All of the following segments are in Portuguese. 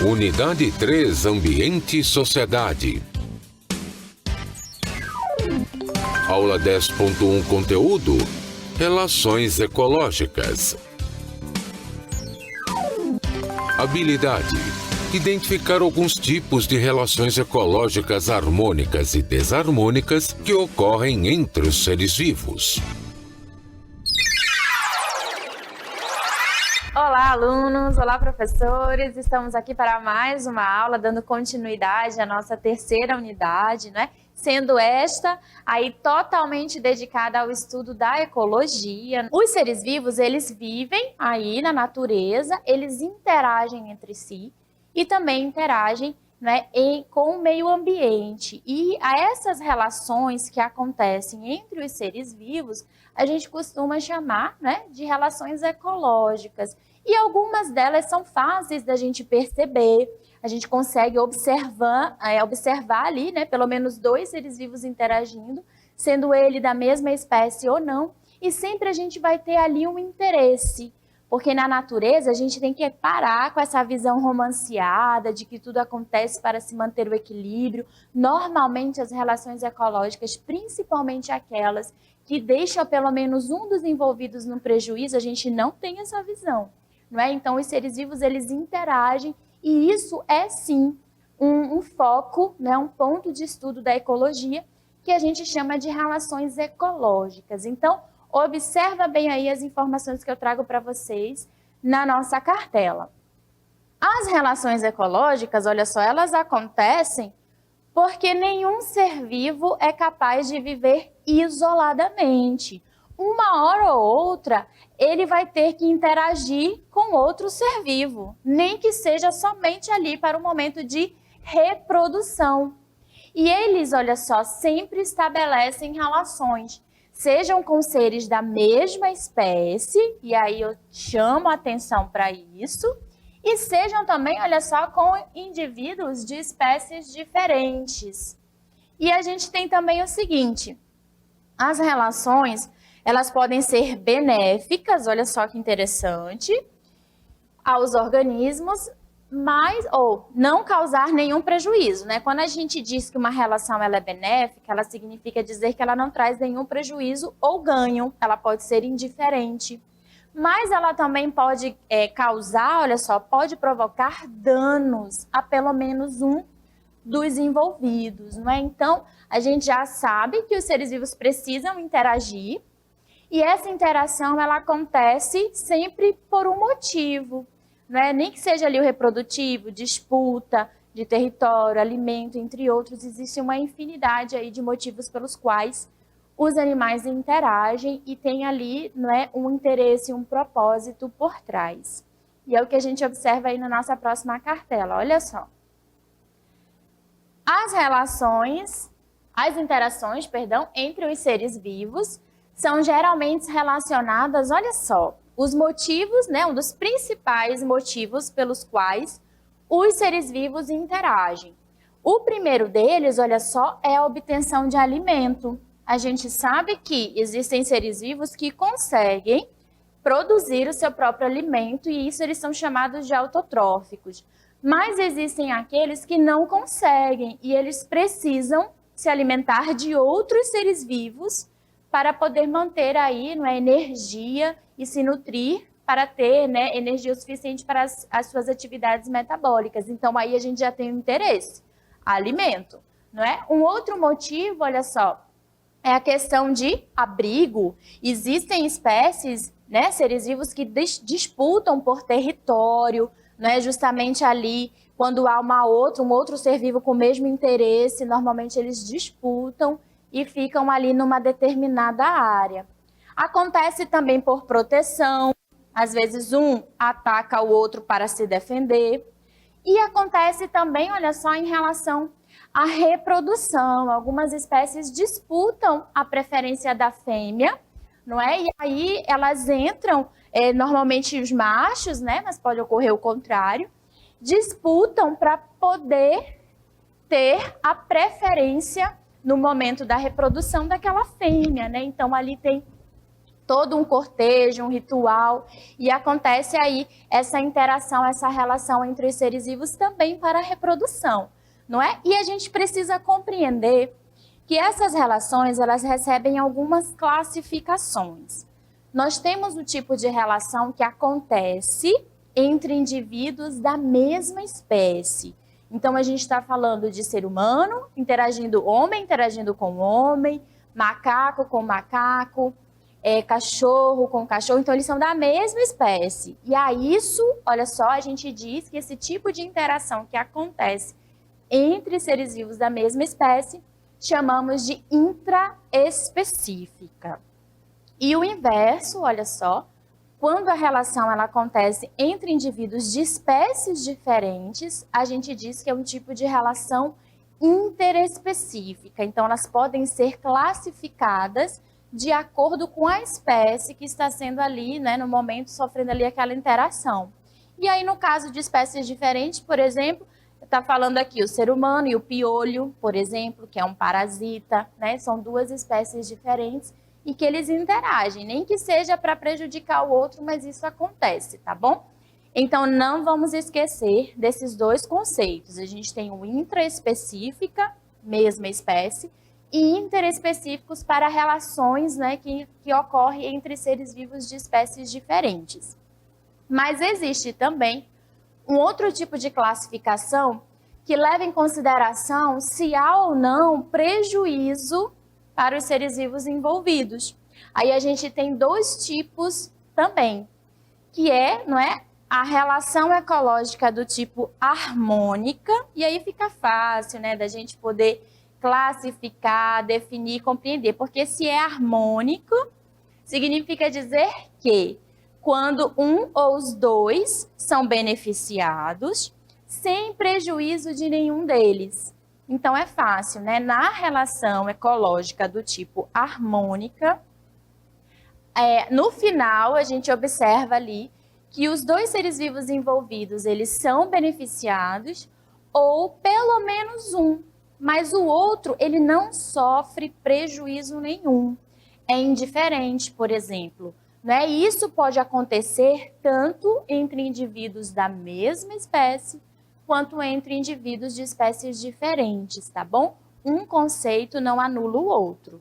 Unidade 3, Ambiente e Sociedade. Aula 10.1, Conteúdo: Relações ecológicas. Habilidade: identificar alguns tipos de relações ecológicas harmônicas e desarmônicas que ocorrem entre os seres vivos. Olá, alunos! Olá, professores! Estamos aqui para mais uma aula, dando continuidade à nossa terceira unidade, né? Sendo esta aí totalmente dedicada ao estudo da ecologia. Os seres vivos, eles vivem aí na natureza, eles interagem entre si e também interagem, né, com o meio ambiente. E a essas relações que acontecem entre os seres vivos, a gente costuma chamar, né, de relações ecológicas. E algumas delas são fáceis da gente perceber. A gente consegue observar ali, né, pelo menos dois seres vivos interagindo, sendo ele da mesma espécie ou não. E sempre a gente vai ter ali um interesse. Porque na natureza a gente tem que parar com essa visão romanceada de que tudo acontece para se manter o equilíbrio. Normalmente as relações ecológicas, principalmente aquelas que deixam pelo menos um dos envolvidos no prejuízo, a gente não tem essa visão, não é? Então os seres vivos, eles interagem e isso é sim um foco, né, um ponto de estudo da ecologia que a gente chama de relações ecológicas. Então, observa bem aí as informações que eu trago para vocês na nossa cartela. As relações ecológicas, olha só, elas acontecem porque nenhum ser vivo é capaz de viver isoladamente. Uma hora ou outra, ele vai ter que interagir com outro ser vivo, nem que seja somente ali para o momento de reprodução. E eles, olha só, sempre estabelecem relações, sejam com seres da mesma espécie, e aí eu chamo a atenção para isso, e sejam também, olha só, com indivíduos de espécies diferentes. E a gente tem também o seguinte: as relações, elas podem ser benéficas, olha só que interessante, aos organismos, mas ou não causar nenhum prejuízo, né? Quando a gente diz que uma relação ela é benéfica, ela significa dizer que ela não traz nenhum prejuízo ou ganho, ela pode ser indiferente. Mas ela também pode causar, olha só, pode provocar danos a pelo menos um dos envolvidos, não é? Então, a gente já sabe que os seres vivos precisam interagir e essa interação ela acontece sempre por um motivo. Né? Nem que seja ali o reprodutivo, disputa de território, alimento, entre outros, existe uma infinidade aí de motivos pelos quais os animais interagem e tem ali, não é, um interesse, um propósito por trás. E é o que a gente observa aí na nossa próxima cartela, olha só. As interações, entre os seres vivos são geralmente relacionadas, olha só, os motivos, né, um dos principais motivos pelos quais os seres vivos interagem. O primeiro deles, olha só, é a obtenção de alimento. A gente sabe que existem seres vivos que conseguem produzir o seu próprio alimento e isso eles são chamados de autotróficos. Mas existem aqueles que não conseguem e eles precisam se alimentar de outros seres vivos para poder manter aí, não é, energia e se nutrir para ter, né, energia o suficiente para as suas atividades metabólicas. Então, aí a gente já tem um interesse, alimento, não é? Um outro motivo, olha só, é a questão de abrigo. Existem espécies, né, seres vivos que disputam por território, né, justamente ali, quando há um outro ser vivo com o mesmo interesse, normalmente eles disputam e ficam ali numa determinada área. Acontece também por proteção, às vezes um ataca o outro para se defender. E acontece também, olha só, em relação à reprodução. Algumas espécies disputam a preferência da fêmea, não é? E aí elas entram, normalmente os machos, né? Mas pode ocorrer o contrário, disputam para poder ter a preferência no momento da reprodução daquela fêmea, né? Então ali tem todo um cortejo, um ritual, e acontece aí essa interação, essa relação entre os seres vivos também para a reprodução, não é? E a gente precisa compreender que essas relações, elas recebem algumas classificações. Nós temos o tipo de relação que acontece entre indivíduos da mesma espécie. Então, a gente está falando de ser humano interagindo, homem interagindo com homem, macaco com macaco, cachorro com cachorro, então eles são da mesma espécie. E a isso, olha só, a gente diz que esse tipo de interação que acontece entre seres vivos da mesma espécie, chamamos de intraespecífica. E o inverso, olha só, quando a relação ela acontece entre indivíduos de espécies diferentes, a gente diz que é um tipo de relação interespecífica. Então, elas podem ser classificadas de acordo com a espécie que está sendo ali, né, no momento, sofrendo ali aquela interação. E aí, no caso de espécies diferentes, por exemplo, está falando aqui o ser humano e o piolho, por exemplo, que é um parasita, né? São duas espécies diferentes e que eles interagem, nem que seja para prejudicar o outro, mas isso acontece, tá bom? Então, não vamos esquecer desses dois conceitos. A gente tem o intraespecífica, mesma espécie, e interespecíficos para relações, né, que ocorrem entre seres vivos de espécies diferentes. Mas existe também um outro tipo de classificação que leva em consideração se há ou não prejuízo para os seres vivos envolvidos. Aí a gente tem dois tipos também, que não é, a relação ecológica do tipo harmônica, e aí fica fácil, né, da gente poder classificar, definir, compreender, porque se é harmônico, significa dizer que quando um ou os dois são beneficiados, sem prejuízo de nenhum deles. Então é fácil, né? Na relação ecológica do tipo harmônica, no final a gente observa ali que os dois seres vivos envolvidos, eles são beneficiados, ou pelo menos um, mas o outro, ele não sofre prejuízo nenhum. É indiferente, por exemplo. Né? E isso pode acontecer tanto entre indivíduos da mesma espécie, quanto entre indivíduos de espécies diferentes, tá bom? Um conceito não anula o outro.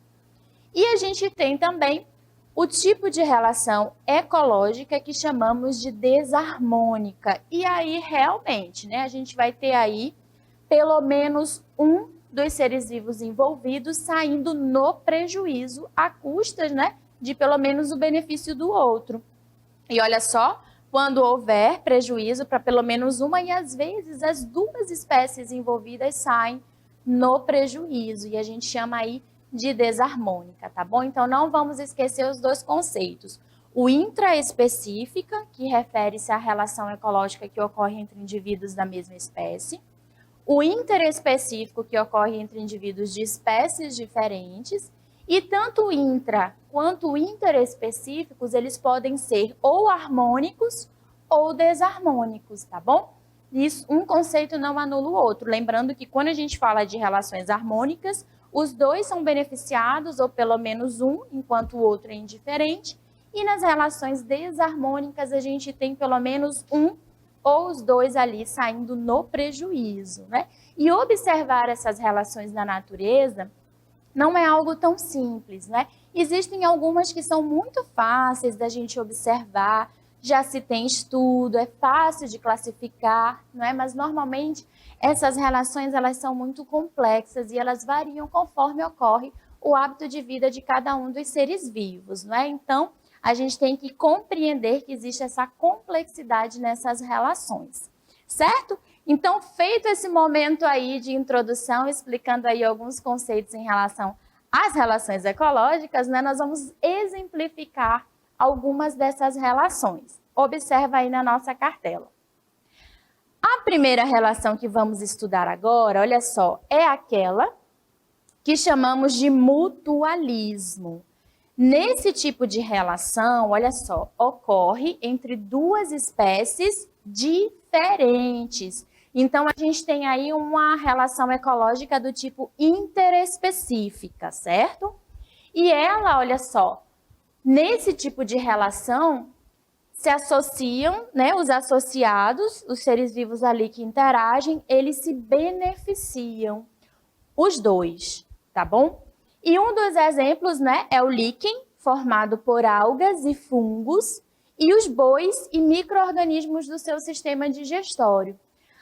E a gente tem também o tipo de relação ecológica que chamamos de desarmônica. E aí, realmente, né, a gente vai ter aí pelo menos um dos seres vivos envolvidos saindo no prejuízo a custas, né, de pelo menos o benefício do outro. E olha só, quando houver prejuízo para pelo menos uma, e às vezes as duas espécies envolvidas saem no prejuízo, e a gente chama aí de desarmônica, tá bom? Então não vamos esquecer os dois conceitos. O intraespecífica, que refere-se à relação ecológica que ocorre entre indivíduos da mesma espécie. O interespecífico, que ocorre entre indivíduos de espécies diferentes. E tanto o intra quanto o interespecíficos, eles podem ser ou harmônicos ou desarmônicos, tá bom? Isso, um conceito não anula o outro. Lembrando que quando a gente fala de relações harmônicas, os dois são beneficiados, ou pelo menos um, enquanto o outro é indiferente. E nas relações desarmônicas, a gente tem pelo menos um ou os dois ali saindo no prejuízo, né? E observar essas relações na natureza não é algo tão simples, né? Existem algumas que são muito fáceis da gente observar, já se tem estudo, é fácil de classificar, não é? Mas normalmente essas relações, elas são muito complexas e elas variam conforme ocorre o hábito de vida de cada um dos seres vivos, não é? Então, a gente tem que compreender que existe essa complexidade nessas relações, certo? Então, feito esse momento aí de introdução, explicando aí alguns conceitos em relação às relações ecológicas, né, nós vamos exemplificar algumas dessas relações. Observa aí na nossa cartela. A primeira relação que vamos estudar agora, olha só, é aquela que chamamos de mutualismo. Nesse tipo de relação, olha só, ocorre entre duas espécies diferentes. Então, a gente tem aí uma relação ecológica do tipo interespecífica, certo? E ela, olha só, Nesse tipo de relação, se associam, né, os associados, os seres vivos ali que interagem, eles se beneficiam, os dois, tá bom? E um dos exemplos, né, é o líquen, formado por algas e fungos, e os bois e micro-organismos do seu sistema digestório.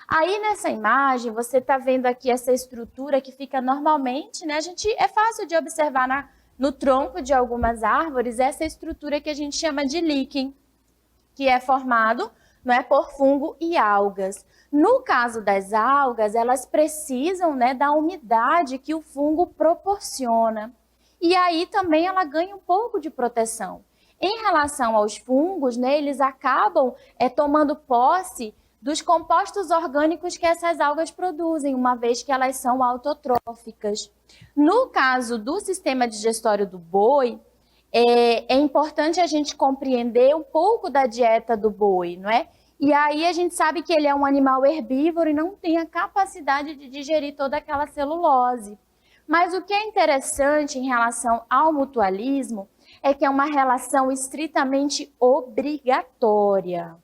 Aí nessa imagem, você está vendo aqui essa estrutura que fica normalmente, né? É fácil de observar no tronco de algumas árvores, essa estrutura que a gente chama de líquen, que é formado, não é, por fungo e algas. No caso das algas, elas precisam, né, da umidade que o fungo proporciona. E aí também ela ganha um pouco de proteção. Em relação aos fungos, né, eles acabam tomando posse dos compostos orgânicos que essas algas produzem, uma vez que elas são autotróficas. No caso do sistema digestório do boi, é importante a gente compreender um pouco da dieta do boi, não é? E aí a gente sabe que ele é um animal herbívoro e não tem a capacidade de digerir toda aquela celulose. Mas o que é interessante em relação ao mutualismo é que é uma relação estritamente obrigatória.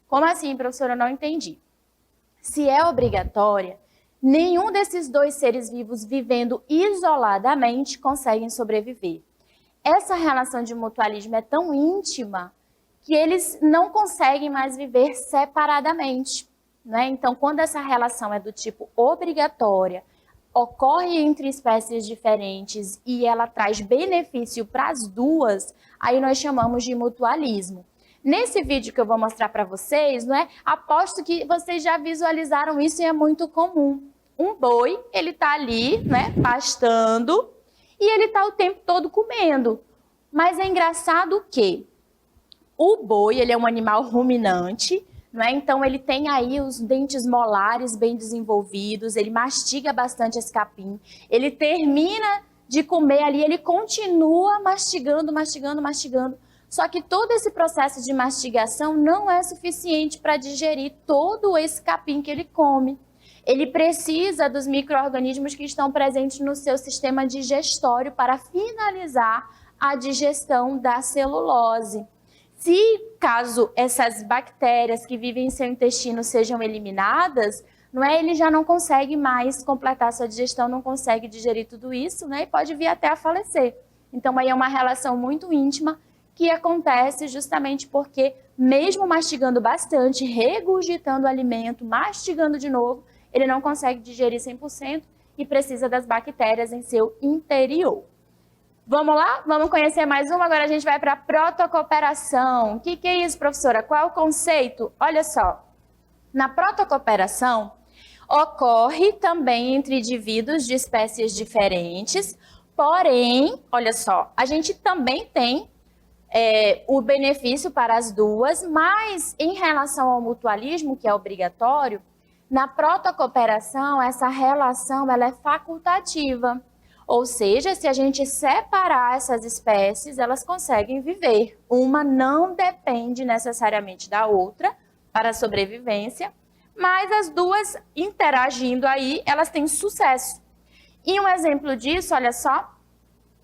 Como assim, professora? Eu não entendi. Se é obrigatória, nenhum desses dois seres vivos vivendo isoladamente conseguem sobreviver. Essa relação de mutualismo é tão íntima que eles não conseguem mais viver separadamente, né? Então, quando essa relação é do tipo obrigatória, ocorre entre espécies diferentes e ela traz benefício para as duas, aí nós chamamos de mutualismo. Nesse vídeo que eu vou mostrar para vocês, não é? Aposto que vocês já visualizaram isso e é muito comum. Um boi, ele está ali, né, pastando e ele está o tempo todo comendo. Mas é engraçado que o boi, ele é um animal ruminante, não é? Então ele tem aí os dentes molares bem desenvolvidos, ele mastiga bastante esse capim, ele termina de comer ali, ele continua mastigando, mastigando, mastigando. Só que todo esse processo de mastigação não é suficiente para digerir todo esse capim que ele come. Ele precisa dos micro-organismos que estão presentes no seu sistema digestório para finalizar a digestão da celulose. Se, caso essas bactérias que vivem em seu intestino sejam eliminadas, não é, ele já não consegue mais completar sua digestão, não consegue digerir tudo isso, né, e pode vir até a falecer. Então, aí é uma relação muito íntima que acontece justamente porque, mesmo mastigando bastante, regurgitando o alimento, mastigando de novo, ele não consegue digerir 100% e precisa das bactérias em seu interior. Vamos lá? Vamos conhecer mais uma? Agora a gente vai para a protocooperação. O que é isso, professora? Qual é o conceito? Olha só, na protocooperação ocorre também entre indivíduos de espécies diferentes, porém, olha só, a gente também tem o benefício para as duas, mas em relação ao mutualismo, que é obrigatório, na protocooperação, essa relação ela é facultativa. Ou seja, se a gente separar essas espécies, elas conseguem viver. Uma não depende necessariamente da outra para a sobrevivência, mas as duas interagindo aí, elas têm sucesso. E um exemplo disso, olha só,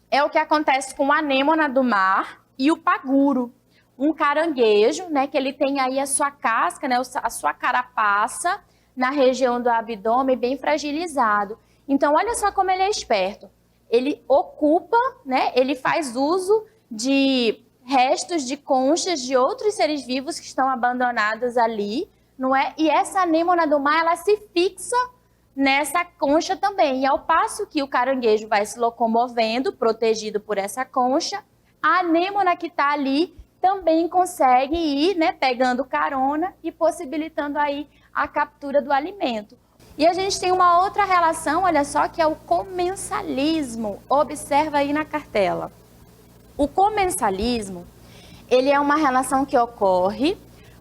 é o que acontece com a anêmona do mar e o paguro, um caranguejo, né, que ele tem aí a sua casca, né, a sua carapaça na região do abdômen bem fragilizado. Então, olha só como ele é esperto. Ele ocupa, né, ele faz uso de restos de conchas de outros seres vivos que estão abandonados ali, não é? E essa anêmona do mar, ela se fixa nessa concha também. E ao passo que o caranguejo vai se locomovendo, protegido por essa concha, a anêmona que está ali também consegue ir, né, pegando carona e possibilitando aí a captura do alimento. E a gente tem uma outra relação, olha só, que é o comensalismo. Observa aí na cartela. O comensalismo, ele é uma relação que ocorre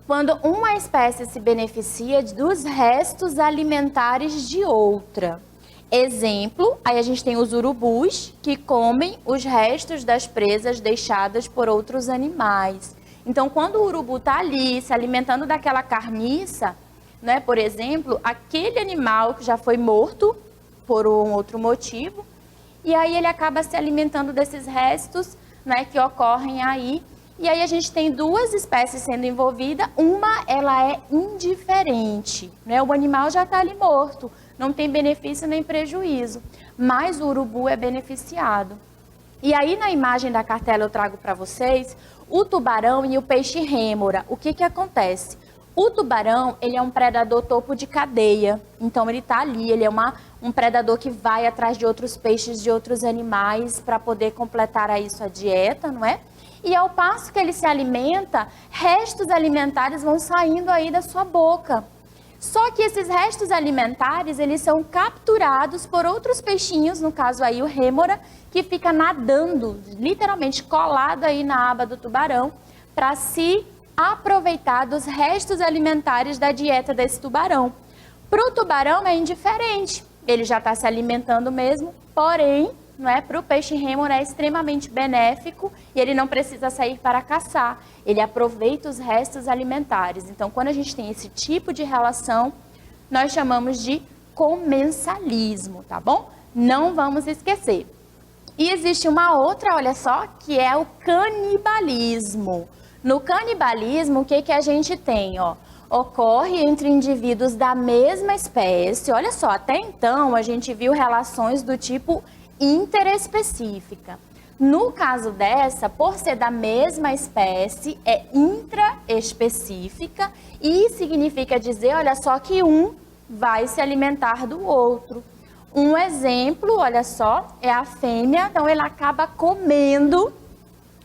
quando uma espécie se beneficia dos restos alimentares de outra. Exemplo, aí a gente tem os urubus, que comem os restos das presas deixadas por outros animais. Então, quando o urubu está ali se alimentando daquela carniça, né, por exemplo, aquele animal que já foi morto por um outro motivo, e aí ele acaba se alimentando desses restos né, que ocorrem aí. E aí a gente tem duas espécies sendo envolvidas, uma ela é indiferente, né? O animal já está ali morto, não tem benefício nem prejuízo, mas o urubu é beneficiado. E aí na imagem da cartela eu trago para vocês o tubarão e o peixe rêmora. O que acontece? O tubarão, ele é um predador topo de cadeia, então ele está ali, ele é um predador que vai atrás de outros peixes, de outros animais para poder completar aí sua dieta, não é? E ao passo que ele se alimenta, restos alimentares vão saindo aí da sua boca. Só que esses restos alimentares, eles são capturados por outros peixinhos, no caso aí o rêmora, que fica nadando, literalmente colado aí na aba do tubarão, para se aproveitar dos restos alimentares da dieta desse tubarão. Para o tubarão é indiferente, ele já está se alimentando mesmo, porém, não é? Para o peixe rêmora é extremamente benéfico e ele não precisa sair para caçar, ele aproveita os restos alimentares. Então, quando a gente tem esse tipo de relação, nós chamamos de comensalismo, tá bom? Não vamos esquecer. E existe uma outra, olha só, que é o canibalismo. No canibalismo, o que a gente tem, ó? Ocorre entre indivíduos da mesma espécie. Olha só, até então a gente viu relações do tipo interespecífica. No caso dessa, por ser da mesma espécie, é intraespecífica e significa dizer, olha só, que um vai se alimentar do outro. Um exemplo, olha só, é a fêmea, então ela acaba comendo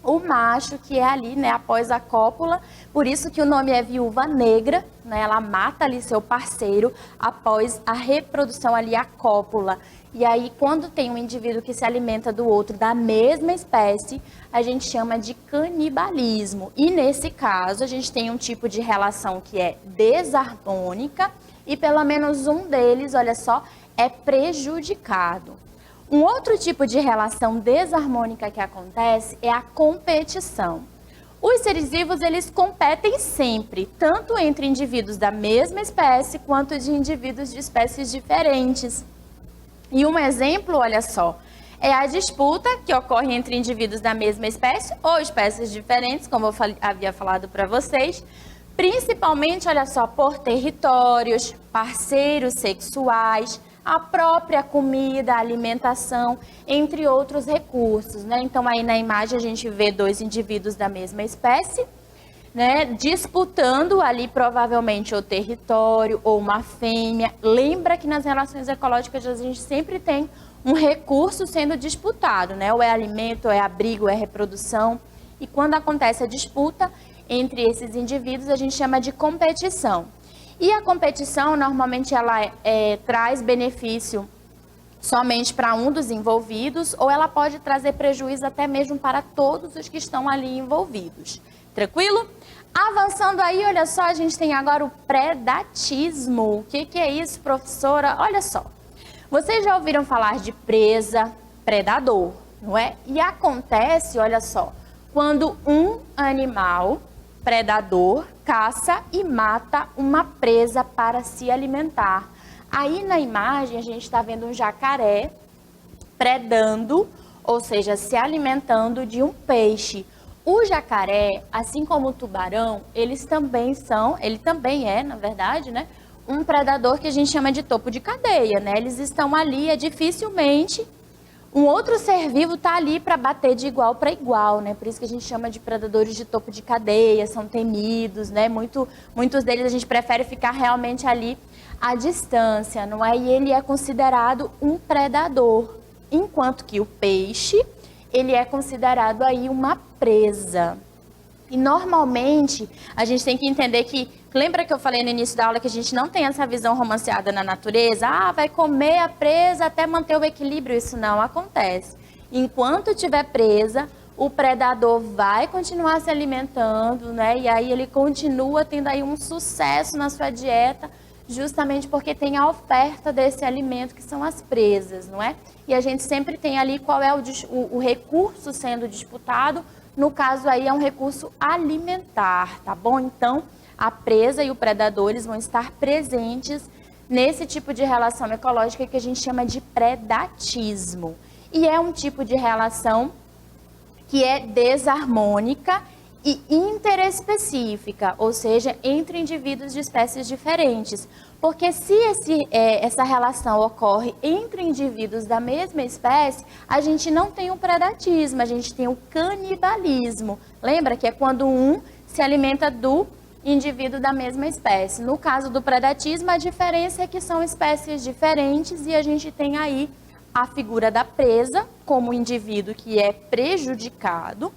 o macho que é ali, né, após a cópula, por isso que o nome é viúva negra, né, ela mata ali seu parceiro após a reprodução ali, a cópula. E aí, quando tem um indivíduo que se alimenta do outro da mesma espécie, a gente chama de canibalismo. E nesse caso, a gente tem um tipo de relação que é desarmônica e pelo menos um deles, olha só, é prejudicado. Um outro tipo de relação desarmônica que acontece é a competição. Os seres vivos, eles competem sempre, tanto entre indivíduos da mesma espécie, quanto de indivíduos de espécies diferentes. E um exemplo, olha só, é a disputa que ocorre entre indivíduos da mesma espécie ou espécies diferentes, como eu havia falado para vocês, principalmente, olha só, por territórios, parceiros sexuais, a própria comida, a alimentação, entre outros recursos, né? Então, aí na imagem a gente vê dois indivíduos da mesma espécie, né, disputando ali provavelmente o território ou uma fêmea. Lembra que nas relações ecológicas a gente sempre tem um recurso sendo disputado, né? Ou é alimento, ou é abrigo, ou é reprodução. E quando acontece a disputa entre esses indivíduos, a gente chama de competição. E a competição, normalmente, ela traz benefício somente para um dos envolvidos, ou ela pode trazer prejuízo até mesmo para todos os que estão ali envolvidos. Tranquilo? Avançando aí, olha só, a gente tem agora o predatismo. O que é isso, professora? Olha só, vocês já ouviram falar de presa, predador, não é? E acontece, olha só, quando um animal predador caça e mata uma presa para se alimentar. Aí na imagem a gente está vendo um jacaré predando, ou seja, se alimentando de um peixe. O jacaré, assim como o tubarão, ele também é, na verdade, né, um predador que a gente chama de topo de cadeia, né? Eles estão ali, dificilmente um outro ser vivo está ali para bater de igual para igual, né? Por isso que a gente chama de predadores de topo de cadeia, são temidos, né? Muitos deles a gente prefere ficar realmente ali à distância, não é? E ele é considerado um predador, enquanto que o peixe, ele é considerado aí uma presa. E normalmente a gente tem que entender que, lembra que eu falei no início da aula que a gente não tem essa visão romanceada na natureza? Ah, vai comer a presa até manter o equilíbrio. Isso não acontece. Enquanto tiver presa, o predador vai continuar se alimentando, né? E aí ele continua tendo aí um sucesso na sua dieta, justamente porque tem a oferta desse alimento, que são as presas, não é? E a gente sempre tem ali qual é o recurso sendo disputado. No caso aí é um recurso alimentar, tá bom? Então, a presa e o predador, eles vão estar presentes nesse tipo de relação ecológica que a gente chama de predatismo. E é um tipo de relação que é desarmônica e interespecífica, ou seja, entre indivíduos de espécies diferentes. Porque se essa relação ocorre entre indivíduos da mesma espécie, a gente não tem o predatismo, a gente tem o canibalismo. Lembra que é quando um se alimenta do indivíduo da mesma espécie. No caso do predatismo, a diferença é que são espécies diferentes e a gente tem aí a figura da presa como indivíduo que é prejudicado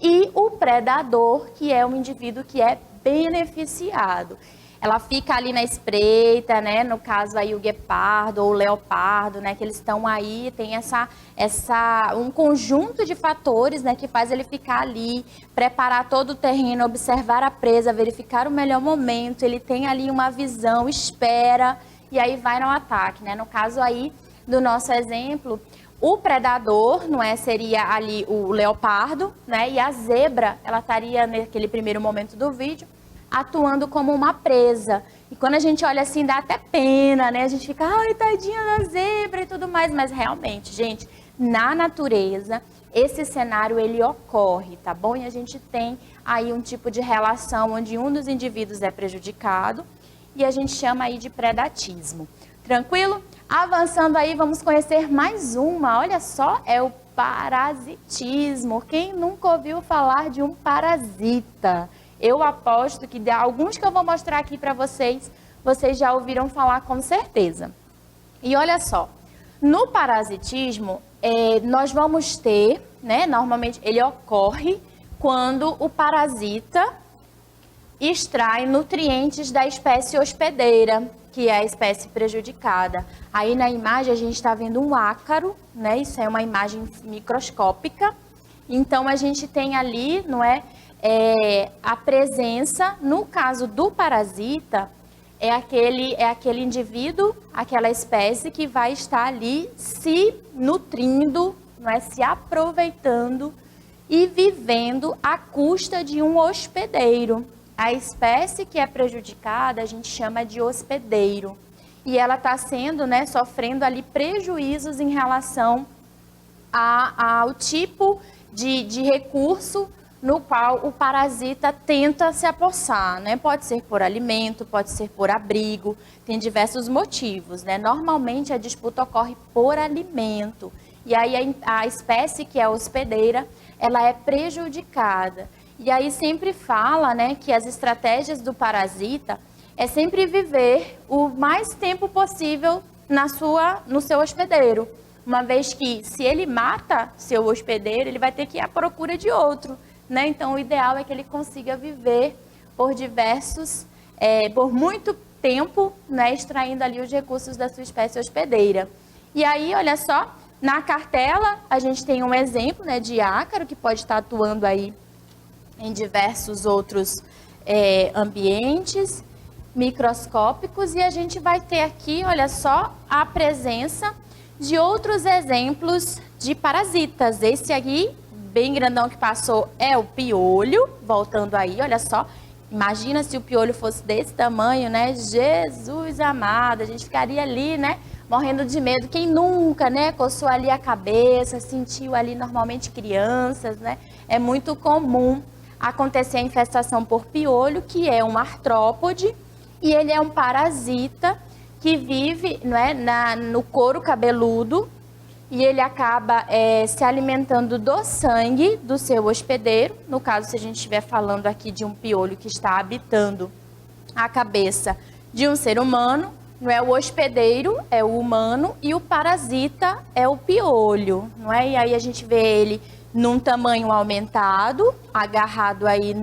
e o predador, que é um indivíduo que é beneficiado. Ela fica ali na espreita, né? No caso aí o guepardo ou o leopardo, né? Que eles estão aí, tem um conjunto de fatores, né? Que faz ele ficar ali, preparar todo o terreno, observar a presa, verificar o melhor momento. Ele tem ali uma visão, espera e aí vai no ataque, né? No caso aí do nosso exemplo, o predador, não é, seria ali o leopardo, né? E a zebra, ela estaria naquele primeiro momento do vídeo atuando como uma presa. E quando a gente olha assim, dá até pena, né? A gente fica, ai, tadinha da zebra e tudo mais. Mas realmente, gente, na natureza, esse cenário, ele ocorre, tá bom? E a gente tem aí um tipo de relação onde um dos indivíduos é prejudicado e a gente chama aí de predatismo. Tranquilo? Avançando aí, vamos conhecer mais uma. Olha só, é o parasitismo. Quem nunca ouviu falar de um parasita? Eu aposto que de alguns que eu vou mostrar aqui para vocês, vocês já ouviram falar com certeza. E olha só, no parasitismo, nós vamos ter, né, normalmente ele ocorre quando o parasita extrai nutrientes da espécie hospedeira, que é a espécie prejudicada. Aí na imagem a gente está vendo um ácaro, né? Isso é uma imagem microscópica. Então a gente tem ali, não é? A presença, no caso do parasita, é aquele indivíduo, aquela espécie que vai estar ali se nutrindo, não é? Se aproveitando e vivendo à custa de um hospedeiro. A espécie que é prejudicada a gente chama de hospedeiro. E ela está sendo, né, sofrendo ali prejuízos em relação ao tipo de recurso no qual o parasita tenta se apossar, né? Pode ser por alimento, pode ser por abrigo, tem diversos motivos, né? Normalmente a disputa ocorre por alimento. E aí a espécie que é hospedeira, ela é prejudicada. E aí sempre fala, né, que as estratégias do parasita é sempre viver o mais tempo possível no seu hospedeiro. Uma vez que se ele mata seu hospedeiro, ele vai ter que ir à procura de outro, né? Então o ideal é que ele consiga viver por muito tempo, né, extraindo ali os recursos da sua espécie hospedeira. E aí, olha só, na cartela a gente tem um exemplo, né, de ácaro que pode estar atuando aí em diversos outros ambientes microscópicos, e a gente vai ter aqui, olha só, a presença de outros exemplos de parasitas. Esse aqui, bem grandão que passou, é o piolho, voltando aí, olha só, imagina se o piolho fosse desse tamanho, né? Jesus amado, a gente ficaria ali, né, morrendo de medo. Quem nunca, né, coçou ali a cabeça, sentiu ali, normalmente crianças, né? É muito comum acontecer a infestação por piolho, que é um artrópode, e ele é um parasita que vive, não é, no couro cabeludo, e ele acaba se alimentando do sangue do seu hospedeiro. No caso, se a gente estiver falando aqui de um piolho que está habitando a cabeça de um ser humano, não é, o hospedeiro é o humano e o parasita é o piolho, não é? E aí a gente vê ele num tamanho aumentado, agarrado aí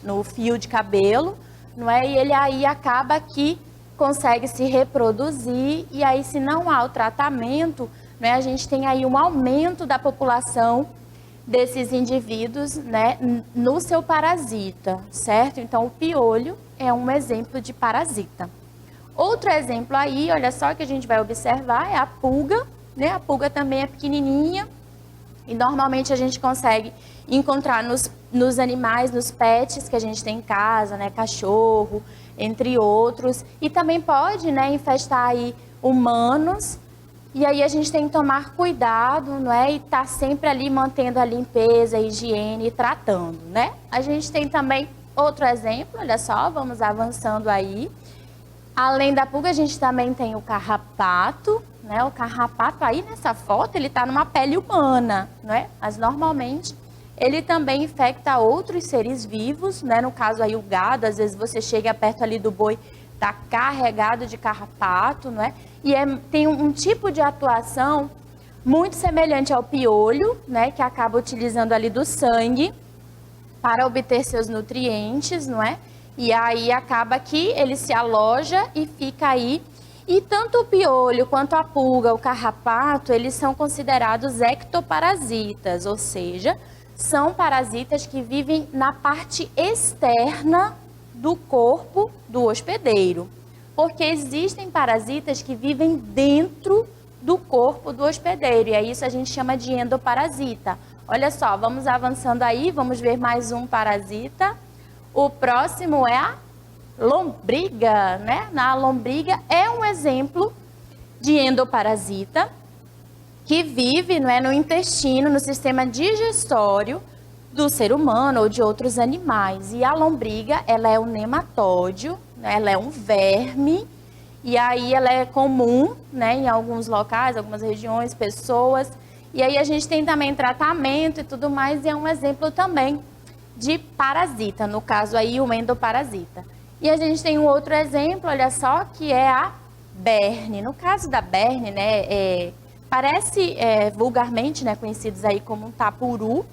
no fio de cabelo, não é? E ele aí acaba que consegue se reproduzir, e aí se não há o tratamento, né, a gente tem aí um aumento da população desses indivíduos, né, no seu parasita, certo? Então o piolho é um exemplo de parasita. Outro exemplo aí, olha só, que a gente vai observar, é a pulga, né? A pulga também é pequenininha, e normalmente a gente consegue encontrar nos animais, nos pets que a gente tem em casa, né? Cachorro, entre outros. E também pode, né, infestar aí humanos. E aí a gente tem que tomar cuidado, não é? E tá sempre ali mantendo a limpeza, a higiene e tratando, né? A gente tem também outro exemplo, olha só, vamos avançando aí. Além da pulga, a gente também tem o carrapato, né? O carrapato aí nessa foto, ele tá numa pele humana, não é? Mas normalmente ele também infecta outros seres vivos, né? No caso aí o gado, às vezes você chega perto ali do boi, tá carregado de carrapato, não é? E tem um tipo de atuação muito semelhante ao piolho, né? Que acaba utilizando ali do sangue para obter seus nutrientes, não é? E aí acaba que ele se aloja e fica aí. E tanto o piolho quanto a pulga, o carrapato, eles são considerados ectoparasitas, ou seja, são parasitas que vivem na parte externa do corpo do hospedeiro. Porque existem parasitas que vivem dentro do corpo do hospedeiro, e é isso a gente chama de endoparasita. Olha só, vamos avançando aí, vamos ver mais um parasita. O próximo é a lombriga, né? A lombriga é um exemplo de endoparasita que vive, não é, no intestino, no sistema digestório do ser humano ou de outros animais. E a lombriga, ela é um nematóide, né? Ela é um verme, e aí ela é comum, né, em alguns locais, algumas regiões, pessoas. E aí a gente tem também tratamento e tudo mais, e é um exemplo também de parasita, no caso aí o endoparasita. E a gente tem um outro exemplo, olha só, que é a berne. No caso da berne, né, parece vulgarmente, né, conhecidos aí como um tapuru.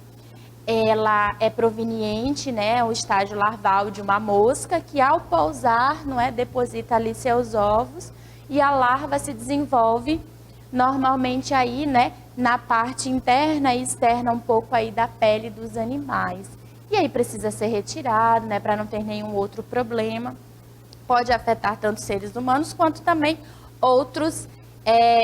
Ela é proveniente, né, o estágio larval de uma mosca que ao pousar, não é, deposita ali seus ovos e a larva se desenvolve normalmente aí, né, na parte interna e externa um pouco aí da pele dos animais. E aí precisa ser retirado, né, para não ter nenhum outro problema. Pode afetar tanto seres humanos quanto também outros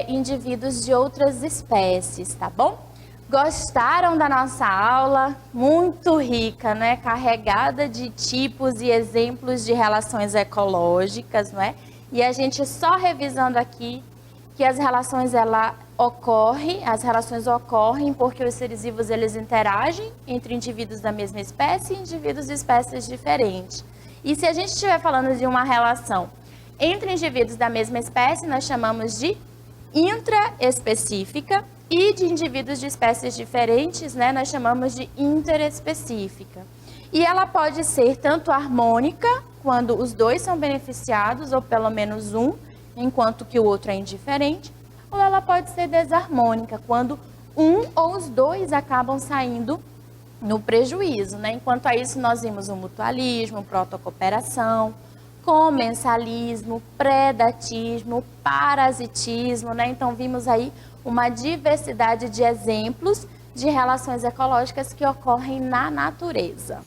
indivíduos de outras espécies, tá bom? Gostaram da nossa aula? Muito rica, né? Carregada de tipos e exemplos de relações ecológicas, não é? E a gente só revisando aqui que as relações ocorrem porque os seres vivos eles interagem entre indivíduos da mesma espécie e indivíduos de espécies diferentes. E se a gente estiver falando de uma relação entre indivíduos da mesma espécie, nós chamamos de intraespecífica, e de indivíduos de espécies diferentes, né, nós chamamos de interespecífica. E ela pode ser tanto harmônica, quando os dois são beneficiados, ou pelo menos um, enquanto que o outro é indiferente, ou ela pode ser desarmônica, quando um ou os dois acabam saindo no prejuízo, né? Enquanto a isso nós vimos o mutualismo, protocooperação, comensalismo, predatismo, parasitismo, né? Então vimos aí uma diversidade de exemplos de relações ecológicas que ocorrem na natureza.